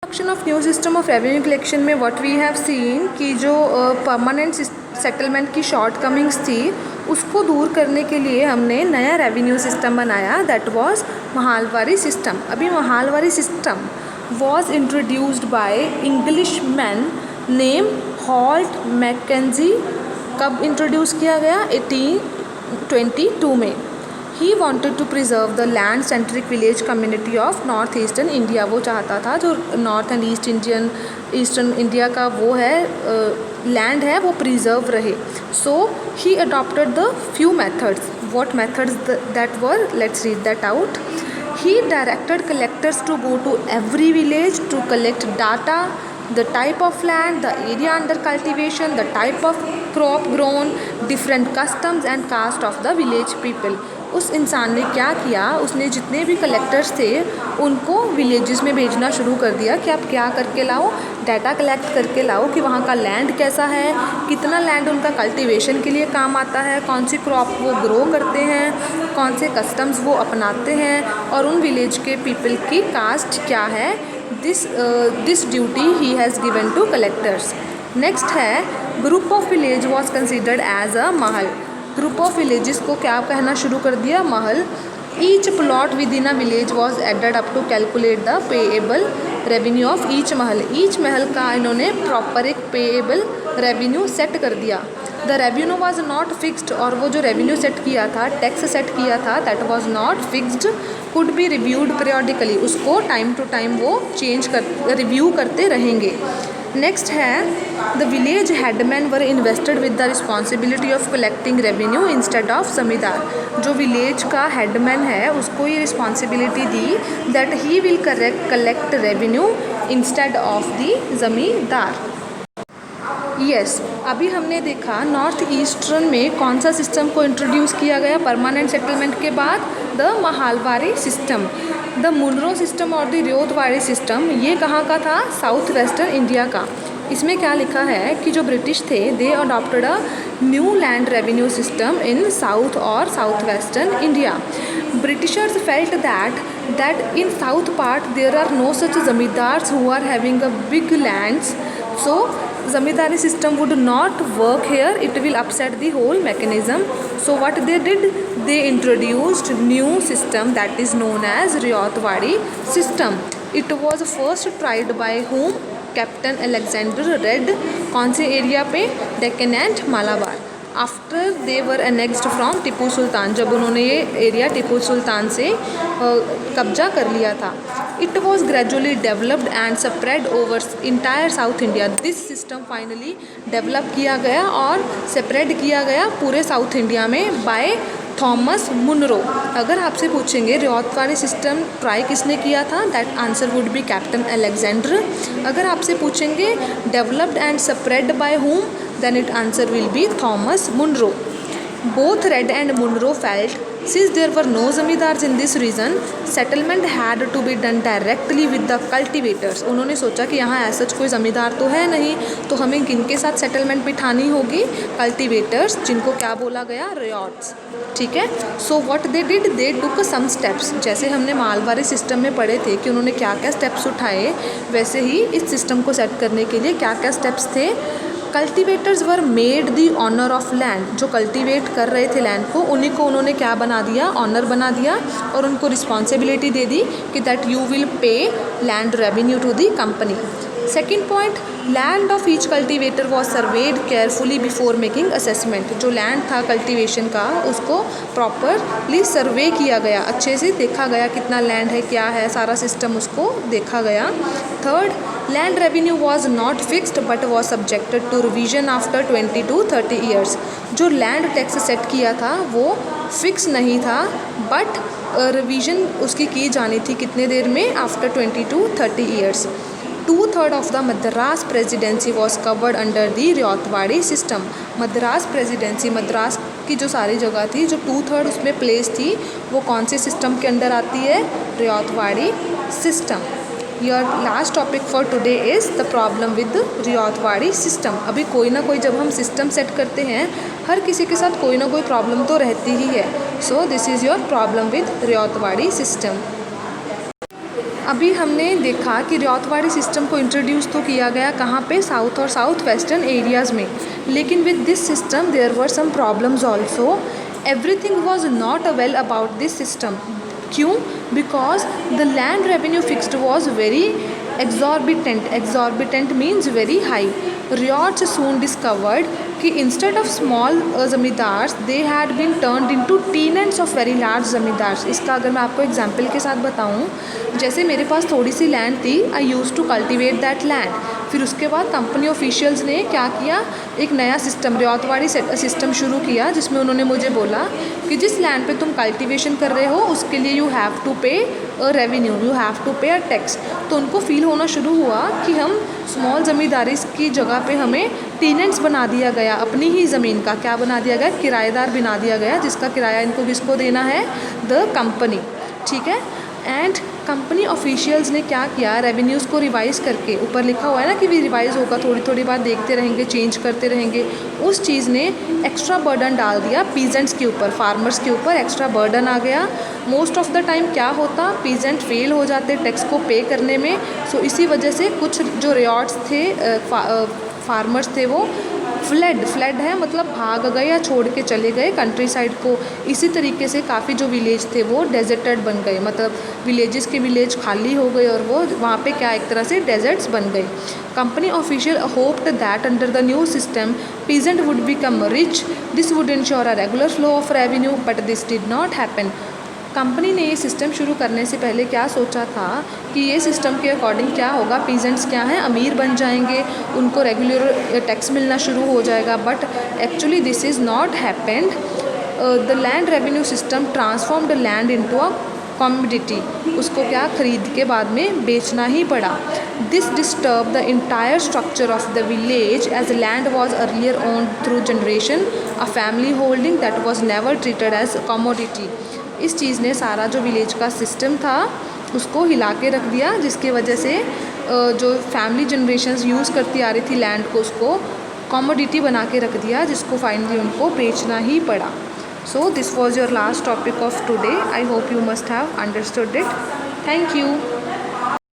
Introduction of new system of revenue collection में what we have seen कि जो permanent settlement की shortcomings थी उसको दूर करने के लिए हमने नया रेवेन्यू सिस्टम बनाया, दैट वाज महालवारी सिस्टम। अभी Mahalwari system was introduced by Englishman name Holt Mackenzie. कब इंट्रोड्यूस किया गया? 1822 में। He wanted to preserve the land centric village community of north eastern India. वो चाहता था जो नॉर्थ एंड ईस्टर्न इंडिया का वो है लैंड है वो प्रिजर्व रहे। So he adopted the few methods. What methods that were? Let's read that out. He directed collectors to go to every village to collect data, the type of land, the area under cultivation, the type of crop grown, different customs and caste of the village people. उस इंसान ने क्या किया, उसने जितने भी collectors थे उनको विलेजेस में भेजना शुरू कर दिया कि आप क्या करके लाओ, डाटा कलेक्ट करके लाओ कि वहाँ का लैंड कैसा है, कितना लैंड उनका कल्टीवेशन के लिए काम आता है, कौन सी क्रॉप वो ग्रो करते हैं, कौन से कस्टम्स वो अपनाते हैं और उन विलेज के पीपल की कास्ट क्या है। This duty he has given to collectors. Next है group of village was considered as a महल। ग्रुप ऑफ विलेजेस को क्या कहना शुरू कर दिया? महल। Each plot within a village was added up to calculate the payable revenue of each महल। ईच महल का इन्होंने प्रॉपर एक पेएबल रेवेन्यू सेट कर दिया। The revenue was not fixed, और वो जो रेवेन्यू सेट किया था, टैक्स सेट किया था, that was not fixed, could be reviewed periodically. उसको टाइम टू टाइम वो रिव्यू करते रहेंगे। नेक्स्ट है the village headman were invested with the responsibility of collecting revenue instead of जमींदार। जो विलेज का हेडमैन है उसको ये responsibility the that he will collect revenue instead of the जमींदार। यस, अभी हमने देखा नॉर्थ ईस्टर्न में कौन सा सिस्टम को इंट्रोड्यूस किया गया परमानेंट सेटलमेंट के बाद? The Mahalwari system. The Munro system और द रियोतवाड़ी सिस्टम ये कहाँ का था? साउथ वेस्टर्न इंडिया का। इसमें क्या लिखा है कि जो ब्रिटिश थे they adopted a new land revenue system in south और south western India. Britishers felt that in south part there are no such zamindars who are having a big lands, so zamindari system would not work here, it will upset the whole mechanism. So what they did, they introduced new system that is known as Rayotwadi system. It was first tried by whom? Captain Alexander Read. कौन से area पे? Deccan and Malabar. After they were annexed from Tipu Sultan, जब उन्होंने ये area Tipu Sultan से कब्जा कर लिया था। It was gradually developed and spread over entire south India. This system finally develop किया गया और स्प्रेड किया गया पूरे साउथ इंडिया में बाय थॉमस मुनरो। अगर आपसे पूछेंगे रियोतवाड़ी सिस्टम ट्राई किसने किया था, that answer would be captain Alexander. अगर आपसे पूछेंगे developed and spread by whom, then it answer will be Thomas Munro. Both Red and Munro felt since there were no zamindars in this region, settlement had to be done directly with the cultivators. उन्होंने सोचा कि यहाँ ऐसा कोई ज़मींदार तो है नहीं, तो हमें किनके साथ सेटलमेंट बिठानी होगी? कल्टिवेटर्स, जिनको क्या बोला गया? रियोट्स। ठीक है। So what they did, they took some steps. जैसे हमने मालवारी सिस्टम में पढ़े थे कि उन्होंने क्या क्या स्टेप्स उठाए, वैसे ही इस सिस्टम को सेट करने के लिए क्या क्या स्टेप्स थे। Cultivators were made the owner of land. जो कल्टिवेट कर रहे थे लैंड को, उन्हीं को उन्होंने क्या बना दिया? ऑनर बना दिया, और उनको रिस्पॉन्सिबिलिटी दे दी कि that you will pay land revenue to the company. Second point, land of each cultivator was surveyed carefully before making assessment. जो लैंड था कल्टिवेशन का उसको प्रॉपरली सर्वे किया गया, अच्छे से देखा गया कितना लैंड है, क्या है, सारा सिस्टम उसको देखा गया। Third, land revenue was not fixed but was subjected to revision after 20 to 30 years. जो लैंड टैक्स सेट किया था वो फिक्स नहीं था, बट रिविजन उसकी की जानी थी कितने देर में? After 20 to 30 years. 2/3 of the Madras Presidency was covered under the Rayotwadi system. Madras presidency, Madras की जो सारी जगह थी, जो 2/3 उसमें प्लेस थी, वो कौन से सिस्टम के अंदर आती है? Ryotwari system. Your last topic for today is the problem with ryotwari system. अभी कोई ना कोई जब हम सिस्टम सेट करते हैं, हर किसी के साथ कोई ना कोई प्रॉब्लम तो रहती ही है। So this is your problem with ryotwari system. अभी हमने देखा कि रियातवाड़ी सिस्टम को इंट्रोड्यूस तो किया गया कहाँ पे, साउथ और साउथ वेस्टर्न एरियाज़ में, लेकिन with this system there were some problems also. Everything was not well about this system. क्यों? Because the land revenue fixed was very exorbitant. Exorbitant means very high. Riots soon discovered कि instead of small zamindars they had been turned into tenants of very large zamindars. इसका अगर मैं आपको example के साथ बताऊं, जैसे मेरे पास थोड़ी सी लैंड थी, I use to cultivate that land. फिर उसके बाद कंपनी ऑफिशियल्स ने क्या किया, एक नया सिस्टम, रियातवाड़ी सिस्टम शुरू किया, जिसमें उन्होंने मुझे बोला कि जिस लैंड पे तुम कल्टिवेशन कर रहे हो उसके लिए you have to pay a revenue, you have to pay a tax. तो उनको फील होना शुरू हुआ कि हम स्मॉल ज़मींदारी की जगह पे हमें टेनेंट्स बना दिया गया, अपनी ही ज़मीन का क्या बना दिया गया, किराएदार बना दिया गया, जिसका किराया इनको किसको देना है, द कंपनी. ठीक है. एंड कंपनी ऑफिशियल्स ने क्या किया, रेवेन्यूज़ को रिवाइज़ करके, ऊपर लिखा हुआ है ना कि भी रिवाइज़ होगा, थोड़ी थोड़ी बार देखते रहेंगे, चेंज करते रहेंगे. उस चीज़ ने एक्स्ट्रा बर्डन डाल दिया पीजेंट्स के ऊपर, फार्मर्स के ऊपर एक्स्ट्रा बर्डन आ गया. मोस्ट ऑफ द टाइम क्या होता, पीजेंट फेल हो जाते टैक्स को पे करने में. सो इसी वजह से कुछ जो रियॉट्स थे, फार्मर्स थे, वो फ्लड है मतलब भाग गए या छोड़ के चले गए कंट्री साइड को. इसी तरीके से काफ़ी जो विलेज थे वो डेजर्टेड बन गए, मतलब विलेजेस के विलेज खाली हो गए और वो वहाँ पे क्या एक तरह से डेजर्ट्स बन गए. Company official hoped that under the new system peasant would become rich, this would ensure a regular flow of revenue, but this did not happen. Company ने ये सिस्टम शुरू करने से पहले क्या सोचा था कि ये सिस्टम के अकॉर्डिंग क्या होगा, पीजेंट्स क्या हैं, अमीर बन जाएंगे, उनको रेगुलर टैक्स मिलना शुरू हो जाएगा. But actually this is not happened. The land revenue system transform the land into a commodity. उसको क्या खरीद के बाद में बेचना ही पड़ा. This disturb the entire structure of the village as land was earlier owned through generation, a family holding that was never treated as commodity. इस चीज़ ने सारा जो विलेज का सिस्टम था उसको हिला के रख दिया, जिसकी वजह से जो फैमिली जनरेशन्स यूज़ करती आ रही थी लैंड को, उसको कॉमोडिटी बना के रख दिया, जिसको फाइनली उनको बेचना ही पड़ा. So this was your last topic of today. I hope you must have understood it. Thank you.